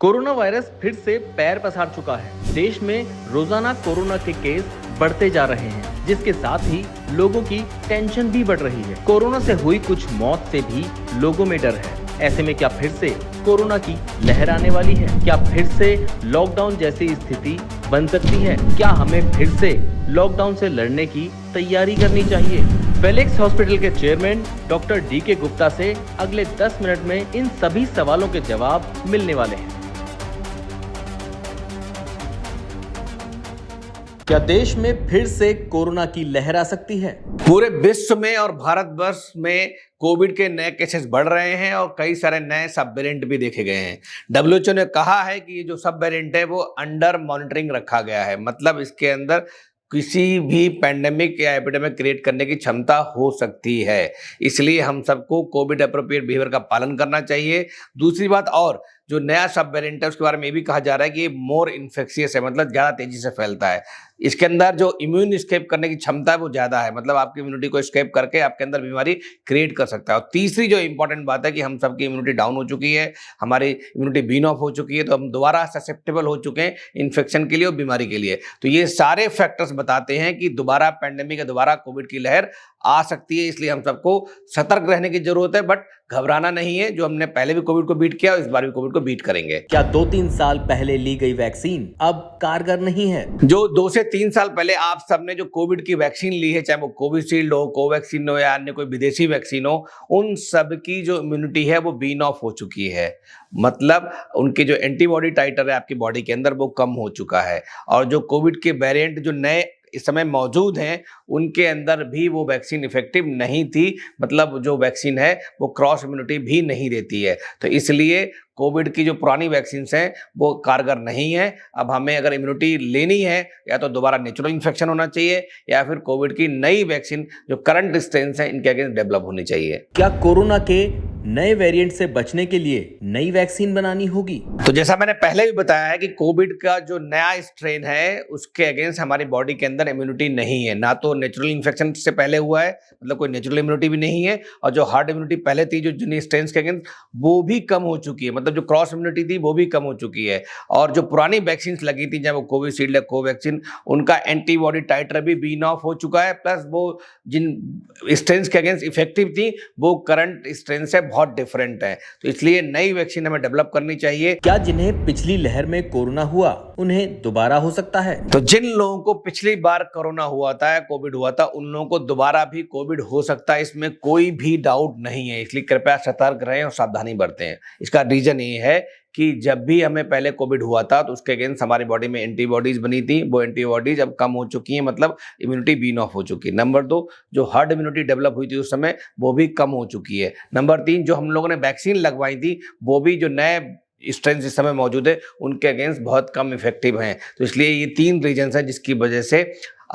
Corona virus फिर से पैर पसार चुका है। देश में रोजाना कोरोना के केस बढ़ते जा रहे हैं, जिसके साथ ही लोगों की टेंशन भी बढ़ रही है। कोरोना से हुई कुछ मौत से भी लोगों में डर है। ऐसे में क्या फिर से कोरोना की लहर आने वाली है? क्या फिर से लॉकडाउन जैसी स्थिति बन सकती है? क्या हमें फिर से लॉकडाउन से लड़ने की तैयारी करनी चाहिए? फेलिक्स हॉस्पिटल के चेयरमैन डॉक्टर डी.के. गुप्ता से अगले 10 मिनट में इन सभी सवालों के जवाब मिलने वाले हैं। क्या देश में फिर से कोरोना की लहर आ सकती है? पूरे विश्व में और भारतवर्ष में कोविड के नए केसेस बढ़ रहे हैं और कई सारे नए सब वेरिएंट भी देखे गए हैं। WHO ने कहा है कि ये जो सब वेरिएंट है वो अंडर मॉनिटरिंग रखा गया है, मतलब इसके अंदर किसी भी पैंडेमिक या एपिडेमिक क्रिएट करने की क्षमता हो सकती है। इसलिए हम सबको कोविड अप्रोप्रिएट बिहेवियर का पालन करना चाहिए। दूसरी बात, और जो नया सब वेरिएंट है उसके बारे में ये भी कहा जा रहा है कि ये मोर इन्फेक्शियस है, मतलब ज़्यादा तेजी से फैलता है। इसके अंदर जो इम्यून एस्केप करने की क्षमता है वो ज़्यादा है, मतलब आपकी इम्यूनिटी को एस्केप करके आपके अंदर बीमारी क्रिएट कर सकता है। और तीसरी जो इंपॉर्टेंट बात है कि हम सबकी इम्यूनिटी डाउन हो चुकी है, हमारी इम्यूनिटी बीन ऑफ हो चुकी है, तो हम दोबारा ससेप्टेबल हो चुके हैं इन्फेक्शन के लिए और बीमारी के लिए। तो ये सारे फैक्टर्स बताते हैं कि दोबारा पैंडेमिक या दोबारा कोविड की लहर आ सकती है। इसलिए हम सबको सतर्क रहने की जरूरत है, बट घबराना नहीं है। जो हमने पहले भी कोविड को बीट किया, इस बार भी कोविड को बीट करेंगे। क्या 2-3 साल पहले ली गई वैक्सीन अब कारगर नहीं है? जो 2 से 3 साल पहले आप सबने जो कोविड की वैक्सीन ली है, चाहे वो कोविशील्ड हो, कोवैक्सीन हो या अन्य कोई विदेशी वैक्सीन हो, उन सब की जो इम्यूनिटी है वो बीन ऑफ हो चुकी है, मतलब उनके जो एंटीबॉडी टाइटर है आपकी बॉडी के अंदर वो कम हो चुका है। और जो कोविड के वेरिएंट जो नए इस समय मौजूद हैं उनके अंदर भी वो वैक्सीन इफेक्टिव नहीं थी, मतलब जो वैक्सीन है वो क्रॉस इम्यूनिटी भी नहीं देती है। तो इसलिए कोविड की जो पुरानी वैक्सीन हैं वो कारगर नहीं है। अब हमें अगर इम्यूनिटी लेनी है या तो दोबारा नेचुरल इन्फेक्शन होना चाहिए या फिर कोविड की नई वैक्सीन जो करंट स्ट्रेन है इनके अगेंस्ट डेवलप होनी चाहिए। क्या कोरोना के नए वेरिएंट से बचने के लिए नई वैक्सीन बनानी होगी? तो जैसा मैंने पहले भी बताया है कि कोविड का जो नया स्ट्रेन है उसके अगेंस्ट हमारी बॉडी के अंदर इम्यूनिटी नहीं है, ना तो नेचुरल इन्फेक्शन से पहले हुआ है, मतलब कोई नेचुरल इम्यूनिटी भी नहीं है, और जो हार्ड इम्यूनिटी पहले थी जो जिन स्ट्रेन के अगेंस्ट वो भी कम हो चुकी है, मतलब जो क्रॉस इम्यूनिटी थी वो भी कम हो चुकी है। और जो पुरानी वैक्सीन लगी थी चाहे वो कोविशील्ड या कोवैक्सीन, उनका एंटीबॉडी टाइटर भी बीन ऑफ हो चुका है, प्लस वो जिन स्ट्रेन के अगेंस्ट इफेक्टिव थी वो करंट स्ट्रेन से बहुत डिफरेंट है। तो इसलिए नई वैक्सीन हमें डेवलप करनी चाहिए। क्या जिन्हें पिछली लहर में कोरोना हुआ उन्हें दोबारा हो सकता है? तो जिन लोगों को पिछली बार कोरोना हुआ था या कोविड हुआ था उन लोगों को दोबारा भी कोविड हो सकता है, इसमें कोई भी डाउट नहीं है। इसलिए कृपया सतर्क रहें और सावधानी बरतें। इसका रीजन ये है कि जब भी हमें पहले कोविड हुआ था तो उसके अगेंस्ट हमारी बॉडी में एंटीबॉडीज बनी थी, वो एंटीबॉडीज अब कम हो चुकी हैं, मतलब इम्यूनिटी बीन ऑफ हो चुकी है। नंबर 2, जो हर्ड इम्यूनिटी डेवलप हुई थी उस समय वो भी कम हो चुकी है। नंबर 3, जो हम लोगों ने वैक्सीन लगवाई थी वो भी जो नए स्ट्रेन इस समय मौजूद है उनके अगेंस्ट बहुत कम इफेक्टिव हैं। तो इसलिए ये 3 रीजन है जिसकी वजह से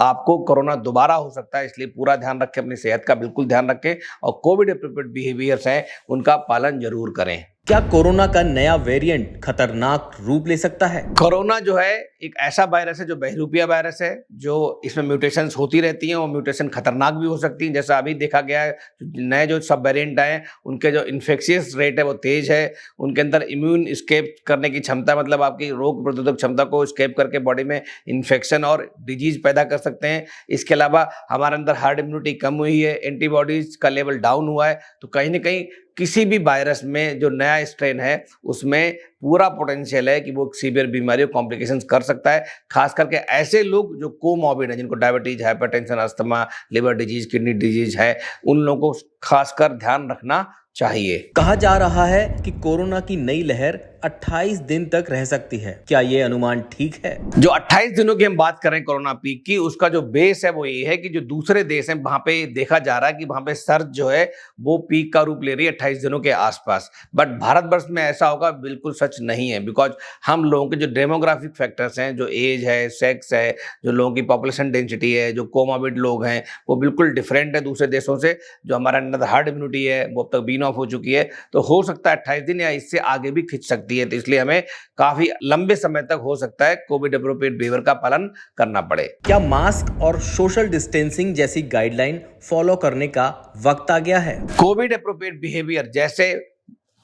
आपको कोरोना दोबारा हो सकता है। इसलिए पूरा ध्यान रखें, अपनी सेहत का बिल्कुल ध्यान रखें और कोविड एप्रोप्रिएट बिहेवियर्स हैं उनका पालन जरूर करें। क्या कोरोना का नया वेरिएंट खतरनाक रूप ले सकता है? कोरोना जो है एक ऐसा वायरस है जो बहरूपिया वायरस है, जो इसमें म्यूटेशंस होती रहती हैं और म्यूटेशन खतरनाक भी हो सकती हैं। जैसा अभी देखा गया है नए जो सब वेरिएंट आए उनके जो इन्फेक्शियस रेट है वो तेज है, उनके अंदर इम्यून स्केप करने की क्षमता, मतलब आपकी रोग प्रतिरोधक क्षमता को स्केप करके बॉडी में इन्फेक्शन और डिजीज पैदा कर सकते हैं। इसके अलावा हमारे अंदर हार्ड इम्यूनिटी कम हुई है, एंटीबॉडीज का लेवल डाउन हुआ है। तो कहीं ना कहीं किसी भी वायरस में जो नया स्ट्रेन है उसमें पूरा पोटेंशियल है कि वो सीवियर बीमारी और कॉम्प्लिकेशंस कर सकता है, खास करके ऐसे लोग जो कोमॉर्बिड हैं, जिनको diabetes, hypertension, asthma, liver disease, kidney disease है, उन लोगों को खासकर ध्यान रखना चाहिए। कहा जा रहा है कि कोरोना की नई लहर 28 दिन तक रह सकती है। क्या ये अनुमान ठीक है? जो 28 दिनों की हम बात करें कोरोना पीक की, उसका जो बेस है वो ये है कि जो दूसरे देश हैं वहां पे देखा जा रहा है कि वहां पे सर्ज जो है वो पीक का रूप ले रही है 28 दिनों के आसपास। बट भारतवर्ष में ऐसा होगा बिल्कुल सच नहीं है, बिकॉज हम लोगों के जो डेमोग्राफिक फैक्टर्स हैं, जो एज है, सेक्स है, जो लोगों की पॉपुलेशन डेंसिटी है, जो कोमॉर्बिड लोग हैं, वो बिल्कुल डिफरेंट है दूसरे देशों से। जो हमारे अंदर हार्ड इम्यूनिटी है वो अब तक बीन ऑफ हो चुकी है, तो हो सकता है 28 दिन या इससे आगे भी खिंच सकती है। तो इसलिए हमें काफी लंबे समय तक हो सकता है कोविड एप्रोप्रिएट बिहेवियर का पालन करना पड़े। क्या मास्क और सोशल डिस्टेंसिंग जैसी गाइडलाइन फॉलो करने का वक्त आ गया है? कोविड एप्रोप्रिएट बिहेवियर जैसे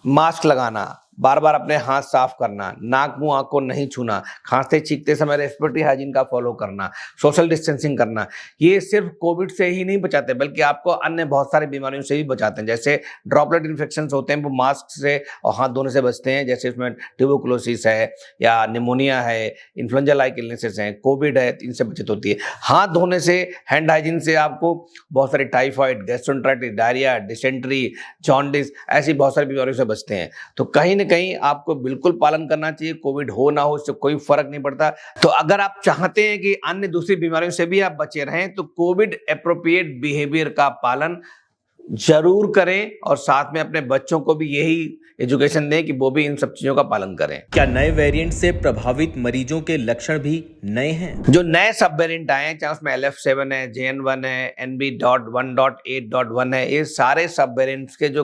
मास्क लगाना, बार बार अपने हाथ साफ करना, नाक मुंह आंख को नहीं छूना, खांसते छींकते समय रेस्पिरेटरी हाइजीन का फॉलो करना, सोशल डिस्टेंसिंग करना, ये सिर्फ कोविड से ही नहीं बचाते बल्कि आपको अन्य बहुत सारी बीमारियों से भी बचाते हैं। जैसे ड्रॉपलेट इन्फेक्शन होते हैं वो मास्क से और हाथ धोने से बचते हैं, जैसे इसमें ट्यूबरकुलोसिस है या निमोनिया है, इन्फ्लुएंजा लाइक इलनेसेस हैं, कोविड है, इनसे बचत होती है। हाथ धोने से, हैंड हाइजीन से आपको बहुत सारी typhoid, gastroenteritis, diarrhoea, dysentery, jaundice ऐसी बहुत सारी बीमारियों से बचते हैं। तो कहीं ना कहीं आपको बिल्कुल पालन करना चाहिए, कोविड हो ना हो इससे कोई फर्क नहीं पड़ता। तो अगर आप चाहते हैं कि अन्य दूसरी बीमारियों से भी आप बचे रहें तो कोविड एप्रोप्रिएट बिहेवियर का पालन जरूर करें और साथ में अपने बच्चों को भी यही एजुकेशन दें कि वो भी इन सब चीजों का पालन करें। क्या नए वेरिएंट से प्रभावित मरीजों के लक्षण भी नए हैं? जो नए सब वेरिएंट आए हैं, चाहे उसमें LF7 है, JN1 है, NB.1.8.1 है, ये सारे सब वेरिएंट्स के जो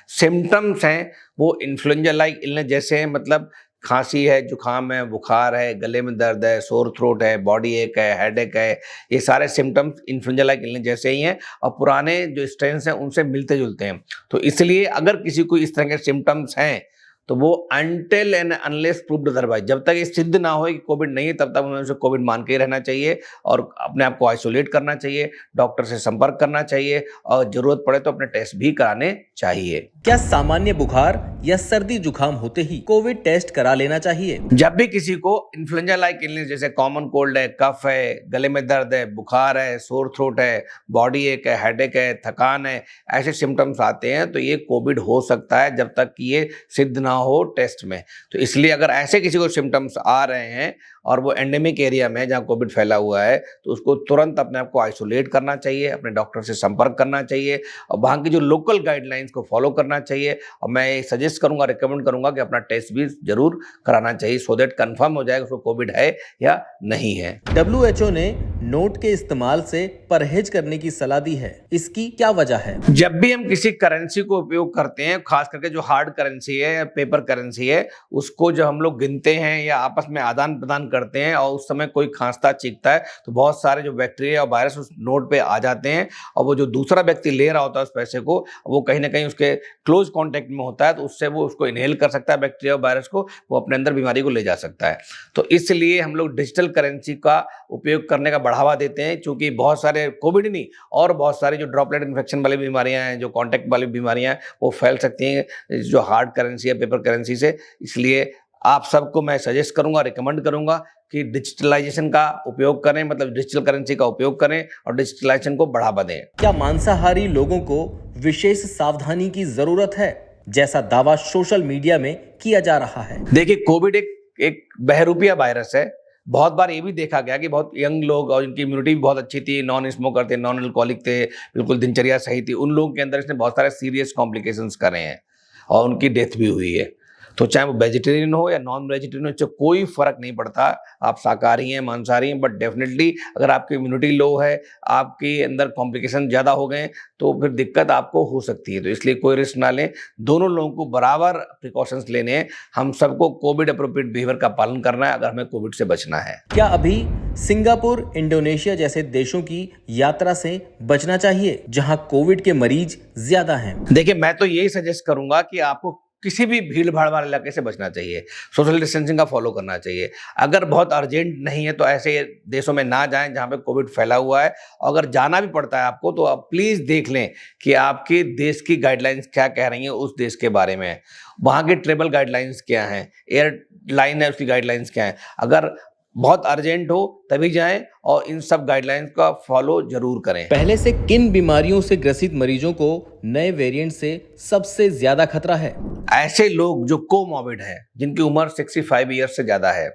सिम्टम्स हैं वो इन्फ्लुएंजा लाइक इलनेस जैसे हैं। मतलब खांसी है, जुकाम है, बुखार है, गले में दर्द है, सोर थ्रोट है, बॉडी एक है, हेडेक है, ये सारे सिम्टम्स इन्फ्लुएंजा लाइक इलनेस जैसे ही हैं और पुराने जो स्ट्रेन्स हैं उनसे मिलते जुलते हैं। तो इसलिए अगर किसी को इस तरह के सिम्टम्स हैं तो वो until and unless proved otherwise, जब तक ये सिद्ध ना हो कि कोविड नहीं है तब तक उन्हें उसे कोविड मान के ही रहना चाहिए और अपने आप को आइसोलेट करना चाहिए, डॉक्टर से संपर्क करना चाहिए और जरूरत पड़े तो अपने टेस्ट भी कराने चाहिए। क्या सामान्य बुखार या सर्दी जुकाम होते ही कोविड टेस्ट करा लेना चाहिए? जब भी किसी को इन्फ्लुएंजा लाइक इलनेस जैसे कॉमन कोल्ड है, कफ है, गले में दर्द है, बुखार है, सोर थ्रोट है, बॉडी एक है, हेडेक है, थकान है, ऐसे सिम्टम्स आते हैं तो ये कोविड हो सकता है जब तक कि ये सिद्ध ना हो टेस्ट में। तो इसलिए अगर ऐसे किसी को सिम्टम्स आ रहे हैं और वो एंडेमिक एरिया में जहाँ कोविड फैला हुआ है तो उसको तुरंत अपने आप को आइसोलेट करना चाहिए, अपने डॉक्टर से संपर्क करना चाहिए और वहाँ की जो लोकल गाइडलाइंस को फॉलो करना चाहिए। और मैं सजेस्ट करूंगा, रिकमेंड करूंगा कि अपना टेस्ट भी जरूर कराना चाहिए सो दैट कंफर्म हो जाएगा उसको कोविड है या नहीं है। WHO ने नोट के इस्तेमाल से परहेज करने की सलाह दी है, इसकी क्या वजह है? जब भी हम किसी करेंसी को उपयोग करते हैं, खास करके जो हार्ड करेंसी है या पेपर करेंसी है, उसको जब हम लोग गिनते हैं या आपस में आदान प्रदान करते हैं और उस समय कोई खांसता चीखता है तो बहुत सारे जो बैक्टीरिया और वायरस उस नोट पे आ जाते हैं और वो जो दूसरा व्यक्ति ले रहा होता है उस पैसे को, वो कहीं ना कहीं उसके क्लोज कांटेक्ट में होता है तो उससे वो उसको इनहेल कर सकता है बैक्टीरिया और वायरस को, वो अपने अंदर बीमारी को ले जा सकता है। तो इसलिए हम लोग डिजिटल करेंसी का उपयोग करने का बढ़ावा देते हैं, क्योंकि बहुत सारे कोविड नहीं और बहुत सारी जो ड्रॉपलेट इन्फेक्शन वाली बीमारियां हैं, जो कॉन्टैक्ट वाली बीमारियां हैं, वो फैल सकती हैं जो हार्ड करेंसी या पेपर करेंसी से। इसलिए आप सबको मैं सजेस्ट करूंगा, रिकमेंड करूंगा कि डिजिटलाइजेशन का उपयोग करें, मतलब डिजिटल करेंसी का उपयोग करें और डिजिटलाइजेशन को बढ़ावा दें। क्या मांसाहारी लोगों को विशेष सावधानी की जरूरत है, जैसा दावा सोशल मीडिया में किया जा रहा है? देखिए, कोविड एक बहरूपिया वायरस है। बहुत बार ये भी देखा गया कि बहुत यंग लोग और इनकी इम्यूनिटी भी बहुत अच्छी थी, नॉन स्मोकर थे, नॉन अल्कोहलिक थे, बिल्कुल दिनचर्या सही थी, उन लोगों के अंदर इसने बहुत सारे सीरियस कॉम्प्लिकेशंस करे हैं और उनकी डेथ भी हुई है। तो चाहे वो वेजिटेरियन हो या नॉन वेजिटेरियन हो, इससे कोई फर्क नहीं पड़ता, आप शाकाहारी हैं, मांसाहारी हैं, बट डेफिनेटली अगर आपकी इम्यूनिटी लो है, आपके अंदर कॉम्प्लिकेशन ज़्यादा हो गए तो फिर दिक्कत आपको हो सकती है। तो इसलिए कोई रिस्क ना लें, दोनों लोगों को बराबर प्रिकॉशंस लेने हैं। हम सबको कोविड अप्रोप्रिएट बिहेवियर का पालन करना है अगर हमें कोविड से बचना है। क्या अभी सिंगापुर, इंडोनेशिया जैसे देशों की यात्रा से बचना चाहिए जहां कोविड के मरीज ज्यादा हैं? देखिए, मैं तो यही सजेस्ट करूंगा कि आपको किसी भी भीड़ भाड़ वाले इलाके से बचना चाहिए, सोशल डिस्टेंसिंग का फॉलो करना चाहिए। अगर बहुत अर्जेंट नहीं है तो ऐसे देशों में ना जाएं जहां पे कोविड फैला हुआ है। अगर जाना भी पड़ता है आपको तो आप प्लीज़ देख लें कि आपके देश की गाइडलाइंस क्या कह रही हैं उस देश के बारे में, वहाँ की ट्रेवल गाइडलाइंस क्या हैं, एयरलाइन है उसकी गाइडलाइंस क्या है। अगर बहुत अर्जेंट हो तभी जाएं और इन सब गाइडलाइंस का फॉलो जरूर करें। पहले से किन बीमारियों से ग्रसित मरीजों को नए वेरिएंट से सबसे ज्यादा खतरा है? ऐसे लोग जो कोमॉर्बिड है, जिनकी उम्र 65 ईयर्स से ज्यादा है,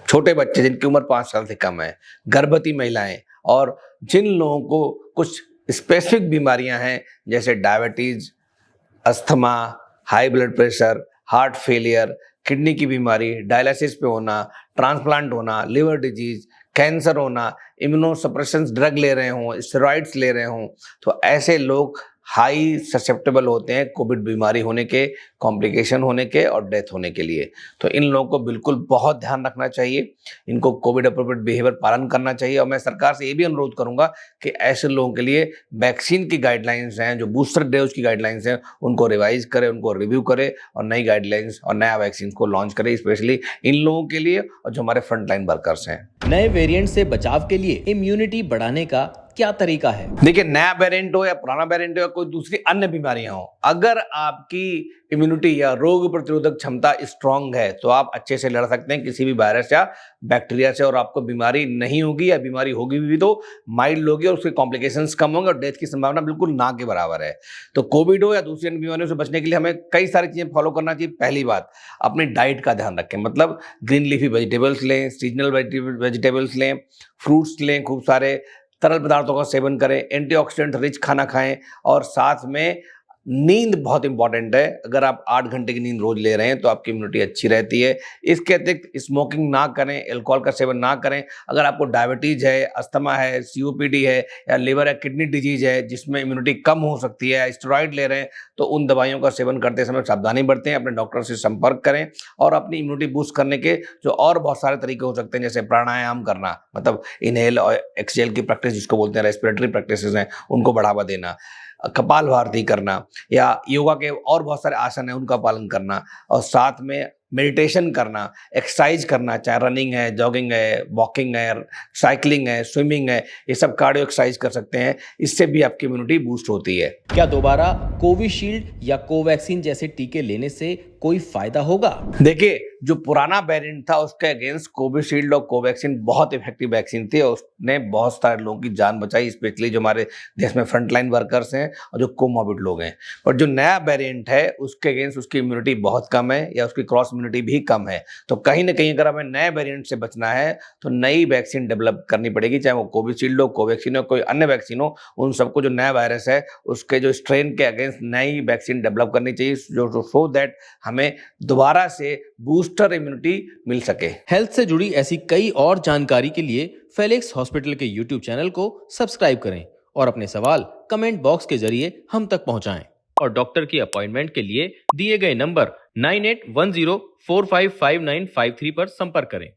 छोटे बच्चे जिनकी उम्र 5 साल से कम है, गर्भवती महिलाएं और जिन लोगों को कुछ स्पेसिफिक बीमारियां हैं जैसे diabetes, asthma, high blood pressure, heart failure, kidney की बीमारी, डायलिसिस पे होना, ट्रांसप्लांट होना, लिवर डिजीज, कैंसर होना, इम्यूनोसप्रेशंस ड्रग ले रहे हों, स्टेरॉइड्स ले रहे हों, तो ऐसे लोग हाई ससेप्टेबल होते हैं कोविड बीमारी होने के, कॉम्प्लिकेशन होने के और डेथ होने के लिए। तो इन लोगों को बिल्कुल बहुत ध्यान रखना चाहिए, इनको कोविड अप्रोप्रिएट बिहेवियर पालन करना चाहिए। और मैं सरकार से ये भी अनुरोध करूंगा कि ऐसे लोगों के लिए वैक्सीन की गाइडलाइंस हैं, जो बूस्टर डोज की गाइडलाइंस हैं, उनको रिवाइज करे, उनको रिव्यू करे और नई गाइडलाइंस और नया वैक्सीन को लॉन्च करे, स्पेशली इन लोगों के लिए और जो हमारे फ्रंटलाइन वर्कर्स हैं। नए वेरिएंट से बचाव के लिए इम्यूनिटी बढ़ाने का क्या तरीका है? देखिए, नया वेरिएंट हो या पुराना वेरिएंट हो या कोई दूसरी अन्य बीमारियां हो, अगर आपकी इम्यूनिटी या रोग प्रतिरोधक क्षमता स्ट्रांग है तो आप अच्छे से लड़ सकते हैं किसी भी वायरस या बैक्टीरिया से, और आपको बीमारी नहीं होगी, या बीमारी होगी भी तो माइल्ड होगी और उसके कॉम्प्लिकेशंस कम होंगे और डेथ की संभावना बिल्कुल ना के बराबर है। तो कोविड हो या दूसरी अन्य बीमारियों से बचने के लिए हमें कई सारी चीजें फॉलो करना चाहिए। पहली बात, अपनी डाइट का ध्यान रखें, मतलब ग्रीन लीफी वेजिटेबल्स लें, सीजनल वेजिटेबल्स लें, फ्रूट्स लें, खूब सारे तरल पदार्थों का सेवन करें, एंटीऑक्सीडेंट रिच खाना खाएं, और साथ में नींद बहुत इंपॉर्टेंट है। अगर आप 8 घंटे की नींद रोज ले रहे हैं तो आपकी इम्यूनिटी अच्छी रहती है। इसके अतिरिक्त स्मोकिंग ना करें, अल्कोहल का सेवन ना करें। अगर आपको डायबिटीज है, अस्थमा है, सीओपीडी है या लिवर या किडनी डिजीज है जिसमें इम्यूनिटी कम हो सकती है, स्टेरॉइड ले रहे हैं, तो उन दवाइयों का सेवन करते समय सावधानी बरतें, अपने डॉक्टर से संपर्क करें और अपनी इम्यूनिटी बूस्ट करने के जो और बहुत सारे तरीके हो सकते हैं, जैसे प्राणायाम करना, मतलब इनहेल और एक्सहेल की प्रैक्टिस जिसको बोलते हैं, रेस्पिरेटरी प्रैक्टिसेस हैं, उनको बढ़ावा देना, कपालभाति करना या योगा के और बहुत सारे आसन हैं उनका पालन करना, और साथ में मेडिटेशन करना, एक्सरसाइज करना, चाहे रनिंग है, जॉगिंग है, वॉकिंग है, साइकिलिंग है, स्विमिंग है, ये सब कार्डियो एक्सरसाइज कर सकते हैं। इससे भी आपकी इम्यूनिटी बूस्ट होती है। क्या दोबारा कोविशील्ड या कोवैक्सीन जैसे टीके लेने से कोई फायदा होगा? देखिए, जो पुराना वेरिएंट था उसके अगेंस्ट कोविशील्ड और कोवैक्सीन बहुत इफेक्टिव वैक्सीन थी और उसने बहुत सारे लोगों की जान बचाई, स्पेशली जो हमारे देश में फ्रंटलाइन वर्कर्स हैं और जो कोमॉर्बिड लोग हैं। पर जो नया वेरिएंट है उसके अगेंस्ट उसकी इम्यूनिटी बहुत कम है या उसकी क्रॉस इम्यूनिटी भी कम है। तो कहीं ना कहीं अगर हमें नए वेरिएंट से बचना है तो नई वैक्सीन डेवलप करनी पड़ेगी, चाहे वो कोविशील्ड हो, कोवैक्सीन हो, कोई अन्य वैक्सीन हो। उन सबको जो नया वायरस है उसके जो स्ट्रेन के अगेंस्ट नई वैक्सीन डेवलप करनी चाहिए, जो सो दैट हमें दोबारा से बूस्टर इम्यूनिटी मिल सके। हेल्थ से जुड़ी ऐसी कई और जानकारी के लिए फेलिक्स हॉस्पिटल के यूट्यूब चैनल को सब्सक्राइब करें और अपने सवाल कमेंट बॉक्स के जरिए हम तक पहुंचाएं। और डॉक्टर की अपॉइंटमेंट के लिए दिए गए नंबर 9810455953 पर संपर्क करें।